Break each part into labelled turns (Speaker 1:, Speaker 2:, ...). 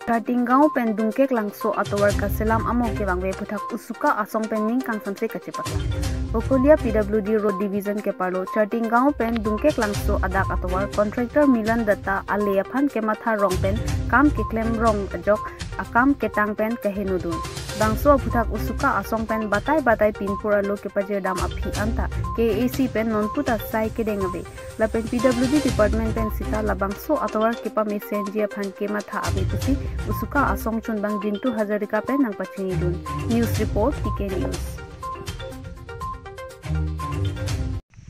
Speaker 1: Tinggaw pen dungkek langso atowar kaselam amo ke bangbe puthak usuka asong pen ning kang santre kachepatla. Bokolia PWD Road Division ke parlo Tinggaw pen dungkek langso adak atowar contractor Milan Data aleaphan ke matha rong pen kam ke klem rong ajok akam ke tang pen ke henudun. Bangso puthak usuka asong pen batai pinpura lo ke paje dam aphi anta KAC pen nonputa sai ke dengabe. Lapen PWD Department pen sita labangso atowar ke pa messenger phan ke matha abe pusi usuka asong chunbang Jintu Hazarika pen nang pachingi dun. News report TK News.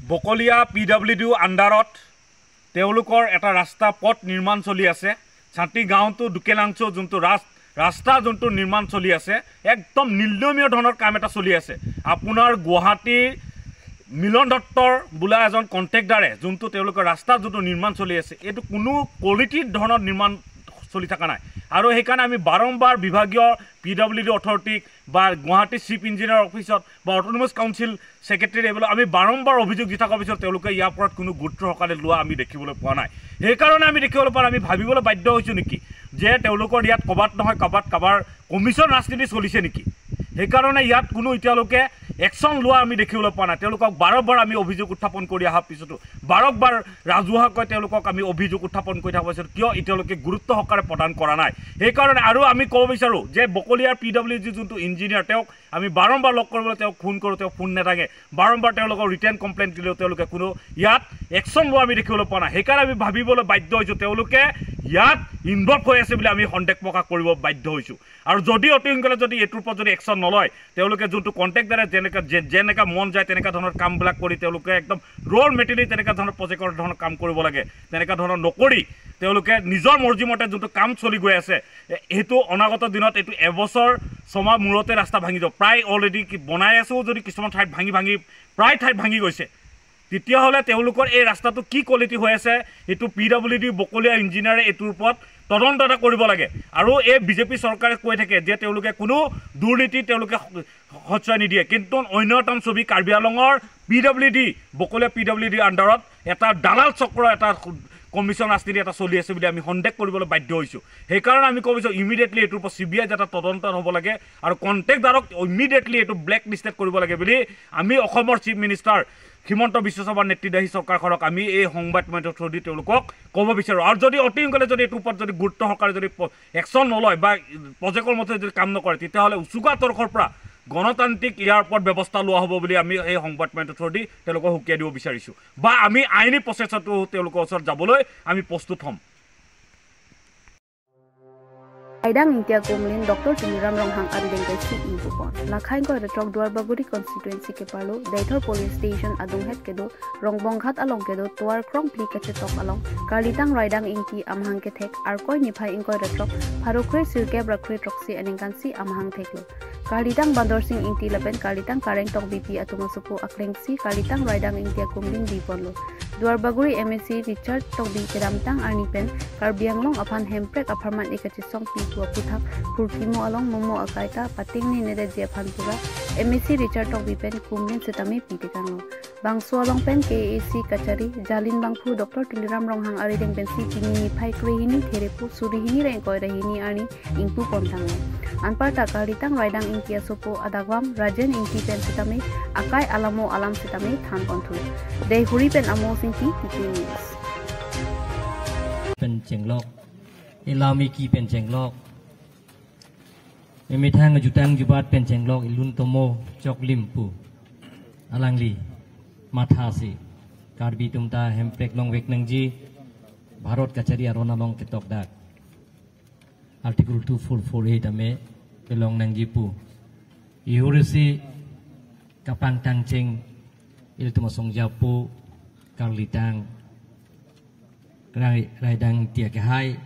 Speaker 2: Bokolia PWD আন্ডাৰত তেওঁলোকৰ এটা ৰাস্তা পথ নিৰ্মাণ চলি আছে ছাতি গাঁওটো দুকেলাংচো যোনটো ৰাস্তা যোনটো নিৰ্মাণ চলি আছে একদম নিৰ্দমীয় ধৰণৰ কাম এটা চলি আছে আপোনাৰ গুৱাহাটীৰ মিলন দত্তৰ বুলা এজন কন্ট্ৰেক্টৰে যোনটো তেওঁলোকৰ ৰাস্তা যোনটো নিৰ্মাণ চলি আছে এটো কোনো কোৱালিটিৰ ধৰণৰ নিৰ্মাণ চলি থকা নাই আৰু সেইকাৰণে আমি বাৰম্বাৰ বিভাগীয় PWD অথৰিটিক বা গুৱাহাটী চিফ ইঞ্জিনিয়াৰ অফিচত বা অট'নমাছ কাউন্সিল সেক্ৰেটাৰী এইবোৰ আমি বাৰম্বাৰ অভিযোগ দি থকাৰ পিছত তেওঁলোকে ইয়াৰ ওপৰত কোনো গুৰুত্ব সহকাৰে লোৱা আমি দেখিবলৈ পোৱা নাই সেইকাৰণে আমি দেখিবলৈ পাৰা আমি ভাবিবলৈ বাধ্য হৈছোঁ নেকি যে তেওঁলোকৰ ইয়াত কবাত নহয় কাবাৰ কমিছন ৰাজনীতি চলিছে নেকি সেইকাৰণে ইয়াত কোনো এতিয়ালৈকে একশ্যন লোৱা আমি দেখিবলৈ পোৱা নাই তেওঁলোকক বাৰবাৰ আমি অভিযোগ উত্থাপন কৰি অহাৰ পিছতো বাৰবাৰ ৰাজহুৱাকৈ তেওঁলোকক আমি অভিযোগ উত্থাপন কৰি থকাৰ পিছত কিয় এতিয়ালৈকে গুৰুত্ব সহকাৰে প্ৰদান কৰা নাই সেইকাৰণে আৰু আমি ক'ব বিচাৰোঁ যে বকলিয়াৰ PWD যোনটো ইঞ্জিনিয়াৰ তেওঁক আমি বাৰম্বাৰ লগ কৰিবলৈ তেওঁক ফোন কৰোঁ তেওঁ ফোন নাথাকে বাৰম্বাৰ তেওঁলোকৰ ৰিটাৰ্ণ কমপ্লেইন দিলেও তেওঁলোকে কোনো ইয়াত একশ্যন লোৱা আমি দেখিবলৈ পোৱা নাই সেইকাৰণে আমি ভাবিবলৈ বাধ্য হৈছোঁ তেওঁলোকে ইয়াত ইনভলভ হৈ আছে বুলি আমি সন্দেহ প্ৰকাশ কৰিব বাধ্য হৈছোঁ আৰু যদি অতি সোনকালে যদি এইটোৰ ওপৰত যদি একশ্যন নলয় তেওঁলোকে যোনটো কণ্টেক্টৰে যেনেকৈ মন যায় তেনেকুৱা ধৰণৰ কামবিলাক কৰি তেওঁলোকে একদম ৰোল মেটেৰিয়েলি তেনেকুৱা ধৰণৰ প্ৰজেক্টৰ ধৰণৰ কাম কৰিব লাগে তেনেকুৱা ধৰণৰ নকৰি তেওঁলোকে নিজৰ মৰ্জিমতে যোনটো কাম চলি গৈ আছে সেইটো অনাগত দিনত এইটো এবছৰ ছমাহ মূৰতে ৰাস্তা ভাঙি যাব প্ৰায় অলৰেডি বনাই আছোঁ যদি কিছুমান ঠাইত ভাঙি প্ৰায় ঠাইত ভাঙি গৈছে তেতিয়াহ'লে তেওঁলোকৰ এই ৰাস্তাটো কি কোৱালিটি হৈ আছে এইটো PWD বকলিয়া ইঞ্জিনিয়াৰে এইটোৰ ওপৰত তদন্ত এটা কৰিব লাগে আৰু এই বিজেপি চৰকাৰে কৈ থাকে যে তেওঁলোকে কোনো দুৰ্নীতি তেওঁলোকে হচ্ছয় নিদিয়ে কিন্তু অন্যতম ছবি কাৰ্বি আংলঙৰ PWD বকলিয়া PWD আণ্ডাৰত এটা দালাল চক্ৰ এটা কমিছন ৰাজনীতি এটা চলি আছে বুলি আমি সন্দেহ কৰিবলৈ বাধ্য হৈছোঁ সেইকাৰণে আমি কৈছোঁ ইমিডিয়েটলি এইটোৰ ওপৰত CBI এটা তদন্ত হ'ব লাগে আৰু কণ্ট্ৰেক্টদাৰক ইমিডিয়েটলি এইটো ব্লেক লিষ্টেড কৰিব লাগে বুলি আমি অসমৰ চিফ মিনিষ্টাৰ হিমন্ত বিশ্ব শৰ্মাৰ নেতৃত্বাধীন চৰকাৰখনক আমি এই সংবাদ মাধ্যমৰ থ্ৰুদি তেওঁলোকক ক'ব বিচাৰোঁ আৰু যদি অতি সোনকালে যদি এইটোৰ ওপৰত যদি গুৰুত্ব সহকাৰে যদি একশ্যন নলয় বা প্ৰজেক্টৰ মতে যদি কাম নকৰে তেতিয়াহ'লে উচুকা তৰফৰ পৰা গণতান্ত্ৰিক ইয়াৰ ওপৰত ব্যৱস্থা লোৱা হ'ব বুলি আমি এই সংবাদ মাধ্যমৰ থ্ৰুদি তেওঁলোকক সকীয়াই দিব বিচাৰিছোঁ বা আমি আইনী প্ৰচেছতো তেওঁলোকৰ ওচৰত যাবলৈ আমি প্ৰস্তুত হ'ম
Speaker 1: Aidang Intia Kumlin Dr. Tuniram Ronghang Arideng Kaisi Impupon. Lakhain ko retrok Duar Baguri constituency ke Parlo, Daithor Police Station Adung Het Kedo, Rongbong Khat Along Kedo, Tuar Krong Pli Kachetok Along, Kalitang Raidang Inti Amhang Ketek, Arkoi Nipai Inko retrok, Parokwe Sirke Brakwe Troksi Aningkansi Amhang Teklo. Kalitang Bandor Sing Inti Laben, Kalitang Kareng Tok BP Atumasupo Aklengsi, Kalitang Raidang Intia Kumlin Diponlo. Duar Baguri MSC Richard Tok Bi Kedamtang Arnipen, Karbianglong Apan Hemprek Aparman Ikachisong Pitua Puthak, Purkimo Along Momo Akaita, Pating ni Nede Japanpura, MSC Richard Tok Bipen Kumlin Setami Pitikanglo. Bangso Along Pen KAC Kachari, Jalin Bangpu Dr. Tuliram Ronghang Arideng Pensi Kini Nipai Krehini Therepu Surihini Rengkoi Rahini Arni Ingpu Pontanglo. Anparta Kalitang Raidang Intia Sopo Adagwam, Rajan Inti Pen Setami, Akai Alamo Alam Setami Than Kontu. Dei Huri Pen Amo Sinti Tiki News.
Speaker 3: Pen Jenglok, Ilami Ki Pen Jenglok, Emitang Jutang Jubat Pen Jenglok, Ilun Tomo, Chok Limpu, Alangli, Mathasi, Karbi Tumta, Hemprek Long Wek Nangji, Bharot Kachari Arona Long Ketok Dak. Article 2448 ame pelong Nangji Pu. Ihurisi Kapang Tangcheng il tumasong Japu Karlitang Raidang Tiakahai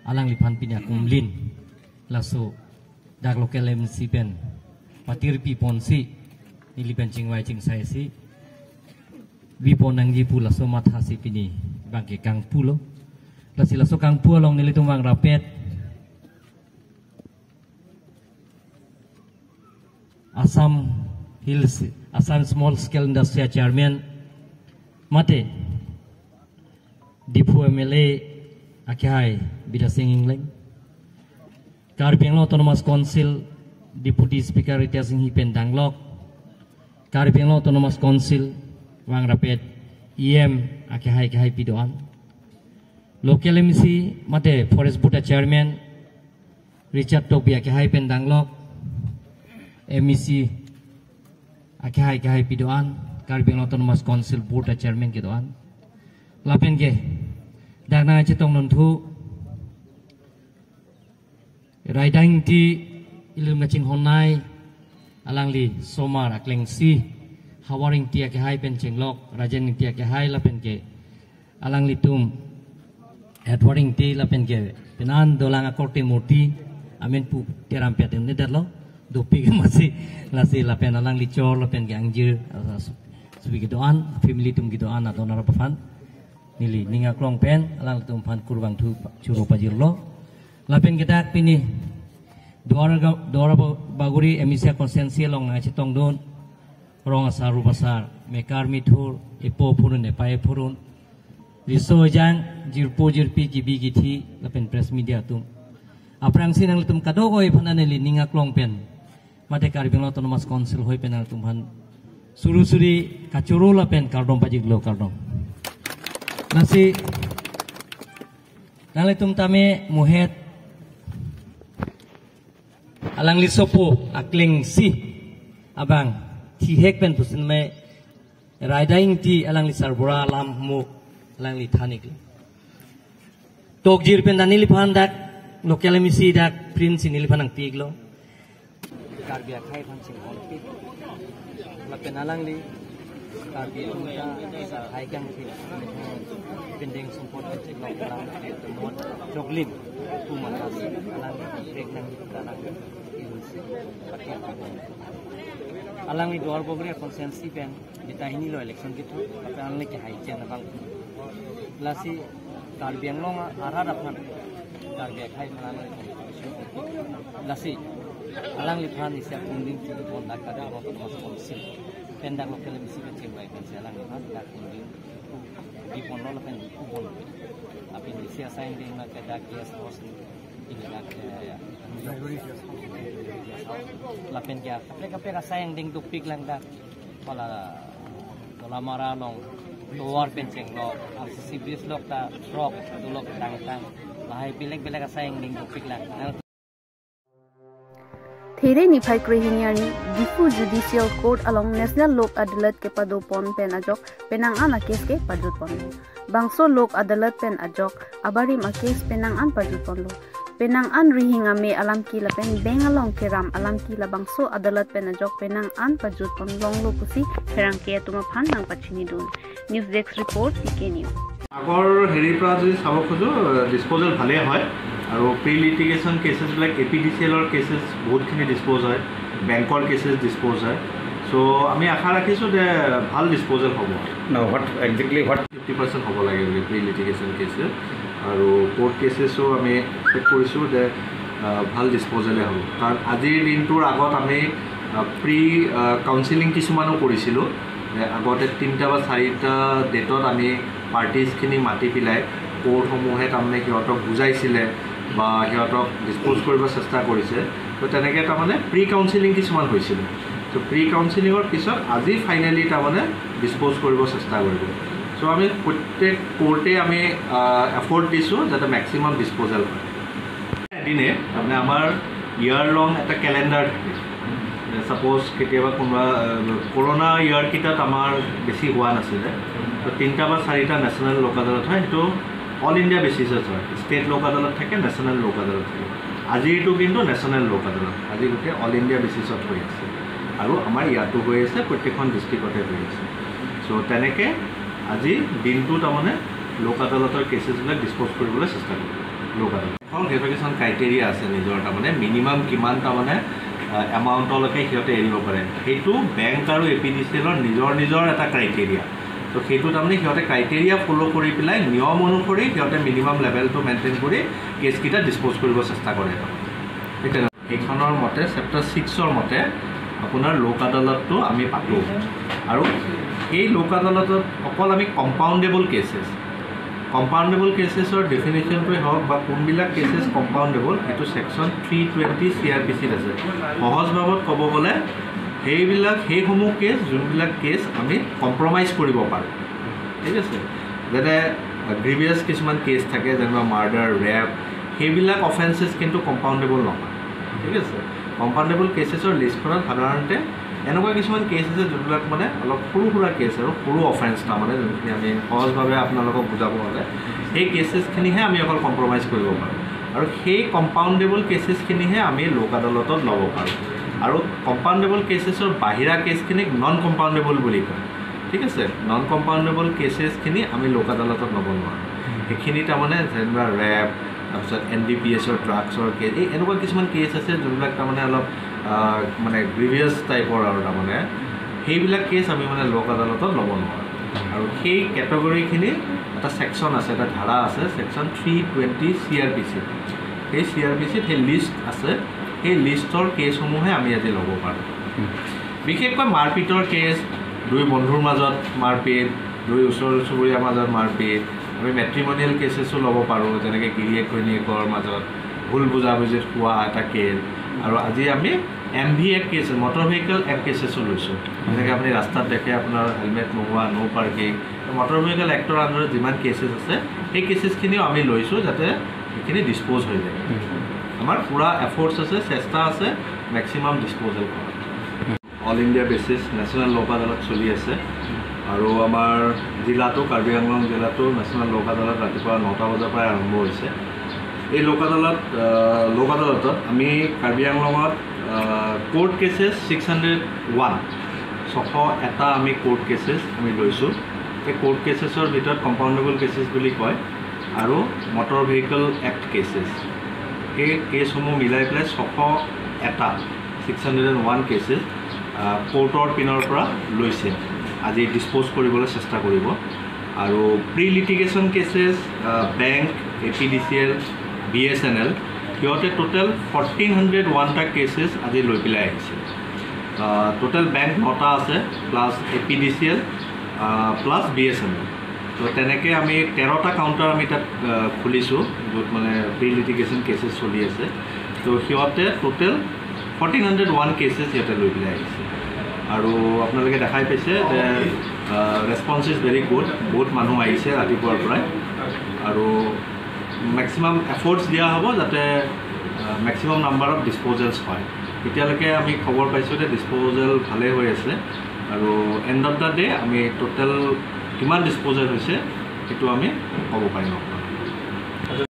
Speaker 3: Alang Lipan Pinya Kumlin Laso Dak Lokelem Sipen Patir Pi Ponsi Nilipan Chingwai Ching Saisi Vipon Nangji Pu Laso Mathasi Pini Bangke Kang Pulo Lasi Laso Kang Pu along Nilitumang Rapet Assam Hills, Assam Small Scale Industry Chairman Mate Dipu MLA Akhai Bida Singing Leng Karbi Anglong Autonomous Council Deputy Speaker Rita Singhi Pendanglok, Karbi Anglong Autonomous Council Wang Rapet EM Akehai Pidoan, Local MC Mate Forest Buta Chairman Richard Tobi Akehai Pendanglok, MEC Akehai Pidoan, Karbi Anglong Autonomous Council Buta Chairman Kidoan, Lapen ke Dagna Chitong Nuntu Raidang ti ilum ngacing honai alangli somar akleng si hawaring tia ke hai pen chenglok rajen tia ke hai la pen ke alangli tum adwaring ti la pen ke penan dolang akorte murti amen pu teram pet ne darlo dopi ke masih lasi la pen alangli chor la pen ke angjir subi gidoan family tum gidoan atau narapafan nili ninga klong pen alang tum pan kurbang tu churu pajirlo lapen kita pini dora baguri emisia konsensi long na chitong don rong asaru basar mekar mithur epo purun epai purun riso jang jirpo jirpi gibi githi lapen press media tum aprang sinang tum kadogoi phanane ninga klong pen mate Karbi Anglong Autonomous Council hoi penal tum han suru suri kachuru lapen kardom pajiglo kardom nasi nale tum tame muhet alang lisopo akling si abang ti hek pen pusin me raidaing ti alang li sarbura lam mu alang li thanik tok jir pen danili phan dak local misi dak prince nili phanang tiglo Karbi akhai phan sing hol pi lapen alang li Karbi unta sa haigang ti pending support cek lo alang temuan joglim tu manas alang break nang alang alang ni dua bogre konsensi pen ditahini lo election gitu tapi alang ni ke haichen bang lasi Karbi Anglong arah dapat Karbi khai mana lasi alang li phan isya kunding tu pon dak ada apa mas konsi pendak lokal misi ke cembai kan alang li phan dak kunding di pon lo pen ku pon tapi ni sia sain ding na ke dak yes house ini dak ya lapen kya kape sayang ding dupik lang dak pala tolamara long tuar penceng lo accessibility lok ta rock dulok tang lahai bilek sayang ding dupik lang
Speaker 1: There ni phai krihiniani Difu Judicial Court along National Lok Adalat ke padopon pen ajok penang an akes ke pajut pon bangso Lok Adalat pen ajok abarim akes penang an pajut pon lo penang an rihinga me alam ki la pen beng along keram alam ki la bangso Adalat pen ajok penang an pajut pon long lo pusi herang ke tuma phan nang pachini dun News Desk report CK News
Speaker 4: আগৰ হেৰি পৰা যদি চাব খোজো disposal ভালে হয় আৰু pre litigation কেसेस like এপিডিসিএলৰ কেसेस বহুতখিনি ডিসপোজ হয় বেংকৰ কেसेस ডিসপোজ হয় সো আমি আশা ৰাখিছো যে ভাল ডিসপোজাল হ'ব না হোৱাট এক্স্যাক্টলি হোৱাট 50% হ'ব লাগে প্ৰি লিটিগেশ্যন কেसेस আৰু কোৰ্ট কেसेसও আমি এক্সপেক্ট কৰিছো যে ভাল ডিসপোজালে হ'ব কাৰণ আজিৰ দিনটোৰ আগত আমি প্ৰি কাউন্সেলিং কিছুমানো কৰিছিলো আগতে 3টা বা 4টা ডেটত আমি পাৰ্টিজখিনি মাতি পিলাই কোৰ্টসমূহে তাৰমানে সিহঁতক বুজাইছিলে বা সিহঁতক ডিসপোজ কৰিব চেষ্টা কৰিছে তো তেনেকৈ তাৰমানে প্ৰি কাউন্সেলিং কিছুমান হৈছিল তো প্ৰি কাউন্সেলিঙৰ পিছত আজি ফাইনেলি তাৰমানে ডিসপোজ কৰিব চেষ্টা কৰিব সো আমি প্ৰত্যেক কোৰ্টে আমি এফৰ্ট দিছোঁ যাতে মেক্সিমাম ডিসপোজাল হয় এদিনে তাৰমানে আমাৰ ইয়াৰ লং এটা কেলেণ্ডাৰ থাকে suppose কেতিয়াবা কোনোবা করোনা ইয়ার কিটাত আমার বেশি হওয়া নাছিলে তো 3টা বা 4টা ন্যাশনাল লোক আদালত হয় তো অল ইন্ডিয়া বেসিসত হয় স্টেট লোক আদালত থাকে ন্যাশনাল লোক আদালত থাকে আজিটো কিন্তু ন্যাশনাল লোক আদালত আজি গোটে অল ইন্ডিয়া বেসিসত হৈ আছে আৰু আমাৰ ইয়াতো হৈ আছে প্ৰত্যেকখন ডিস্ট্ৰিক্টতে হৈ আছে সো তেনেকে আজি দিনটো তাৰমানে লোক আদালতৰ কেसेसবিলাক ডিসপোজ কৰিবলৈ চেষ্টা কৰিব লোক আদালত এখন ভেৰিফিকেশ্যন ক্ৰাইটেৰিয়া আছে নিজৰ তাৰমানে মিনিমাম কিমান তাৰমানে এমাউণ্টলৈকে সিহঁতে এৰিব পাৰে সেইটো বেংক আৰু এপিডিসিএলৰ নিজৰ এটা ক্ৰাইটেৰিয়া তো সেইটো তাৰমানে সিহঁতে ক্ৰাইটেৰিয়া ফ'ল' কৰি পেলাই নিয়ম অনুসৰি সিহঁতে মিনিমাম লেভেলটো মেইনটেইন কৰি কেছকেইটা ডিসপোজ কৰিব চেষ্টা কৰে এতিয়া এইখনৰ মতে চেপ্টাৰ 6ৰ মতে আপোনাৰ লোক আদালতটো আমি পাতোঁ আৰু এই লোক আদালতত অকল আমি কম্পাউণ্ডেবল কেছেছ কম্পাউণ্ডেবল কেচেছৰ ডেফিনেশ্যনটোৱে হওক বা কোনবিলাক কেচেছ কম্পাউণ্ডেবল সেইটো ছেকশ্যন 320 CRPCত আছে। সহজভাৱত ক'ব গ'লে সেইসমূহ কেছ যোনবিলাক কেছ আমি কম্প্ৰমাইজ কৰিব পাৰোঁ, ঠিক আছে। যেনে গ্ৰিভিয়াছ কিছুমান কেছ থাকে, যেনেবা মাৰ্ডাৰ, ৰেপ, সেইবিলাক অফেন্সেছ কিন্তু কম্পাউণ্ডেবল নহয়, ঠিক আছে। কম্পাউণ্ডেবল কেচেছৰ লিষ্টখনত সাধাৰণতে এনেকুৱা কিছুমান কেছ আছে যোনবিলাক মানে অলপ সৰু সুৰা কেছ আৰু সৰু অফেন্স তাৰমানে, যোনখিনি আমি সহজভাৱে আপোনালোকক বুজাব হ'লে সেই কেচেছখিনিহে আমি অকল কম্প্ৰমাইজ কৰিব পাৰোঁ, আৰু সেই কম্পাউণ্ডেবল কেচেছখিনিহে আমি লোক আদালতত ল'ব পাৰোঁ। আৰু কম্পাউণ্ডেবল কেচেছৰ বাহিৰা কেছখিনিক নন কম্পাউণ্ডেবল বুলি কয়, ঠিক আছে। নন কম্পাউণ্ডেবল কেচেছখিনি আমি লোক আদালতত ল'ব নোৱাৰোঁ। সেইখিনি তাৰমানে যেনিবা ৰেপ, তাৰপিছত NDPSৰ ড্ৰাগছৰ কেছ, এই এনেকুৱা কিছুমান কেছ আছে যোনবিলাক তাৰমানে অলপ মানে গ্ৰিভিয়াছ টাইপৰ, আৰু তাৰমানে সেইবিলাক কেছ আমি মানে লোক আদালতত ল'ব নোৱাৰোঁ। আৰু সেই কেটেগৰীখিনি এটা ছেকশ্যন আছে, এটা ধাৰা আছে, ছেকশ্যন 320 CRPC। সেই CRPCত সেই লিষ্ট আছে, সেই লিষ্টৰ কেছসমূহে আমি আজি ল'ব পাৰোঁ। বিশেষকৈ মাৰপিটৰ কেছ, দুই বন্ধুৰ মাজত মাৰপিট, দুই ওচৰ চুবুৰীয়াৰ মাজত মাৰপিট, আমি মেট্ৰিমনিয়েল কেছেছো ল'ব পাৰোঁ, যেনেকৈ গিৰিয়েক ঘৈণীয়েকৰ মাজত ভুল বুজাবুজিত হোৱা এটা কেছ। আৰু আজি আমি MV Act case, motor vehicle act কেছেছো লৈছোঁ। যেনেকৈ আপুনি ৰাস্তাত দেখে আপোনাৰ হেলমেট নোহোৱা, ন' পাৰ্কিং, মটৰ ভেহিকেল এক্টৰ আণ্ডাৰত যিমান কেছেছ আছে সেই কেছেছখিনিও আমি লৈছোঁ যাতে সেইখিনি ডিছপ'জ হৈ যায়। আমাৰ পূৰা এফৰ্টছ আছে, চেষ্টা আছে মেক্সিমাম ডিছপ'জেল কৰা। অল ইণ্ডিয়া বেচিছ নেশ্যনেল লোক আদালত চলি আছে, আৰু আমাৰ জিলাটো, কাৰ্বি আংলং জিলাটো নেশ্যনেল লোক আদালত ৰাতিপুৱা 9টা বজাৰ পৰাই আৰম্ভ হৈছে। এই লোক আদালতত আমি কাৰ্বি আংলঙত কোৰ্ট কেছেছ 601 আমি কোৰ্ট কেছেছ আমি লৈছোঁ। এই কোৰ্ট কেছেছৰ ভিতৰত কম্পাউণ্ডেবল কেছেছ বুলি কয়, আৰু মটৰ ভেহিকেল এক্ট কেছেছ, সেই কেছসমূহ মিলাই পেলাই 601 কেছেছ কোৰ্টৰ পিনৰ পৰা লৈছে, আজি ডিছপ'জ কৰিবলৈ চেষ্টা কৰিব। আৰু pre litigation cases bank, APDCL, BSNL, সিহঁতে টোটেল 1401টা কেছেছ আজি লৈ পেলাই আহিছে। টোটেল বেংক 9টা আছে, প্লাছ APDCL প্লাছ BSNL। তো তেনেকৈ আমি 13টা কাউণ্টাৰ আমি তাত খুলিছোঁ, য'ত মানে প্ৰি লিটিগেশ্যন কেছেছ চলি আছে। তো সিহঁতে টোটেল 1401 কেছেছ সিহঁতে লৈ পেলাই আহিছে। আৰু আপোনালোকে দেখাই পাইছে যে ৰেছপন্স ইজ ভেৰি গুড, বহুত মানুহ আহিছে ৰাতিপুৱাৰ পৰাই, আৰু মেক্সিমাম এফৰ্টছ দিয়া হ'ব যাতে মেক্সিমাম নাম্বাৰ অফ ডিছপ'জেলছ হয়। এতিয়ালৈকে আমি খবৰ পাইছোঁ যে ডিছপ'জেল ভালেই হৈ আছে, আৰু এণ্ড অফ দ্য ডে আমি টোটেল কিমান ডিছপ'জেল হৈছে সেইটো আমি ক'ব পাৰিম আপোনাক।